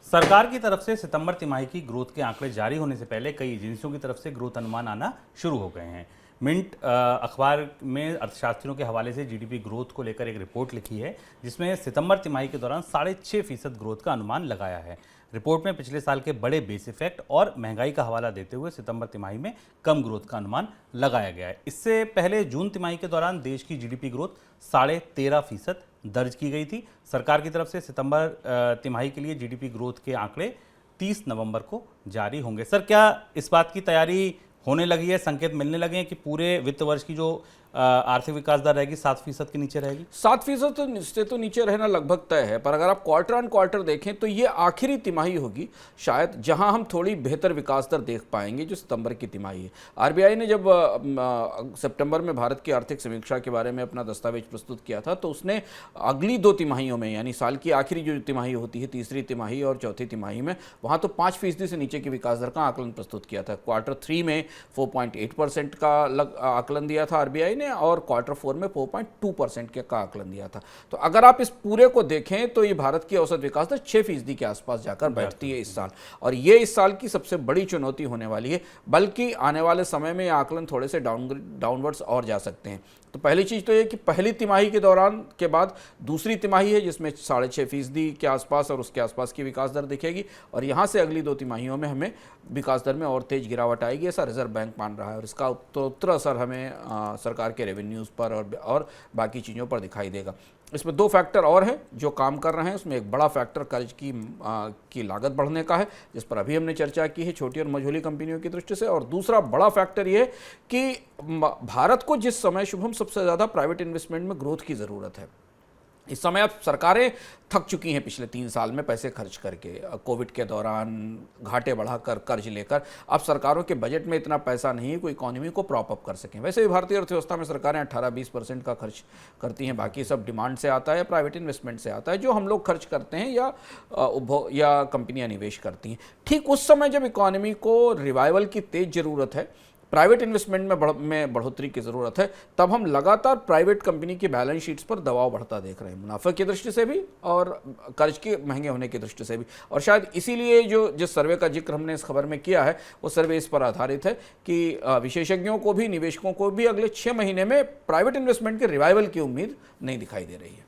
सरकार की तरफ से सितंबर तिमाही की ग्रोथ के आंकड़े जारी होने से पहले कई एजेंसियों की तरफ से ग्रोथ अनुमान आना शुरू हो गए हैं। मिंट अखबार में अर्थशास्त्रियों के हवाले से जीडीपी ग्रोथ को लेकर एक रिपोर्ट लिखी है, जिसमें सितंबर तिमाही के दौरान 6.5% ग्रोथ का अनुमान लगाया है। रिपोर्ट में पिछले साल के बड़े बेस इफेक्ट और महंगाई का हवाला देते हुए सितंबर तिमाही में कम ग्रोथ का अनुमान लगाया गया है। इससे पहले जून तिमाही के दौरान देश की जीडीपी ग्रोथ 13.5% दर्ज की गई थी। सरकार की तरफ से सितंबर तिमाही के लिए जीडीपी ग्रोथ के आंकड़े 30 नवंबर को जारी होंगे। सर, क्या इस बात की तैयारी होने लगी है, संकेत मिलने लगे हैं कि पूरे वित्त वर्ष की जो आर्थिक विकास दर रहेगी 7% के नीचे रहेगी? 7% से तो नीचे रहना लगभग तय है, पर अगर आप क्वार्टर ऑन क्वार्टर देखें तो ये आखिरी तिमाही होगी शायद जहां हम थोड़ी बेहतर विकास दर देख पाएंगे, जो सितंबर की तिमाही है। आरबीआई ने जब सितंबर में भारत की आर्थिक समीक्षा के बारे में अपना दस्तावेज प्रस्तुत किया था, तो उसने अगली 2 तिमाहियों में, यानी साल की आखिरी जो तिमाही होती है, तीसरी तिमाही और चौथी तिमाही में, वहां तो 5% से नीचे की विकास दर का आकलन प्रस्तुत किया था। क्वार्टर 3 में 4.8% का आकलन दिया था आरबीआई ने, और क्वार्टर 4 में 4.2% का आकलन दिया था। तो अगर आप इस पूरे को देखें तो ये भारत की औसत विकास दर 6% के आसपास जाकर बैठती है इस साल, और ये इस साल की सबसे बड़ी चुनौती होने वाली है। बल्कि आने वाले समय में ये आकलन थोड़े से डाउनवर्ड्स और जा सकते हैं। तो पहली चीज़ तो ये कि पहली तिमाही के दौरान के बाद दूसरी तिमाही है, जिसमें 6.5% के आसपास और उसके आसपास की विकास दर दिखेगी, और यहाँ से अगली 2 तिमाहियों में हमें विकास दर में और तेज गिरावट आएगी, ऐसा रिजर्व बैंक मान रहा है। और इसका उत्तरोत्तर असर हमें सरकार के रेवेन्यूज़ पर और बाकी चीज़ों पर दिखाई देगा। इसमें 2 फैक्टर और हैं जो काम कर रहे हैं। उसमें एक बड़ा फैक्टर कर्ज की लागत बढ़ने का है, जिस पर अभी हमने चर्चा की है छोटी और मझोली कंपनियों की दृष्टि से। और दूसरा बड़ा फैक्टर ये है कि भारत को जिस समय शुभम सबसे ज़्यादा प्राइवेट इन्वेस्टमेंट में ग्रोथ की ज़रूरत है, इस समय अब सरकारें थक चुकी हैं पिछले 3 साल में पैसे खर्च करके, कोविड के दौरान घाटे बढ़ाकर, कर्ज लेकर। अब सरकारों के बजट में इतना पैसा नहीं है कोई इकोनॉमी को प्रॉप अप कर सकें। वैसे भी भारतीय अर्थव्यवस्था में सरकारें 18-20% का खर्च करती हैं, बाकी सब डिमांड से आता है या प्राइवेट इन्वेस्टमेंट से आता है, जो हम लोग खर्च करते हैं या उपभोग या कंपनियां निवेश करती हैं। ठीक उस समय जब इकोनॉमी को रिवाइवल की तेज ज़रूरत है, प्राइवेट इन्वेस्टमेंट में बढ़ोतरी की ज़रूरत है, तब हम लगातार प्राइवेट कंपनी की बैलेंस शीट्स पर दबाव बढ़ता देख रहे हैं, मुनाफे की दृष्टि से भी और कर्ज के महंगे होने की दृष्टि से भी। और शायद इसीलिए जिस सर्वे का जिक्र हमने इस खबर में किया है, वो सर्वे इस पर आधारित है कि विशेषज्ञों को भी, निवेशकों को भी अगले 6 महीने में प्राइवेट इन्वेस्टमेंट के रिवाइवल की उम्मीद नहीं दिखाई दे रही है।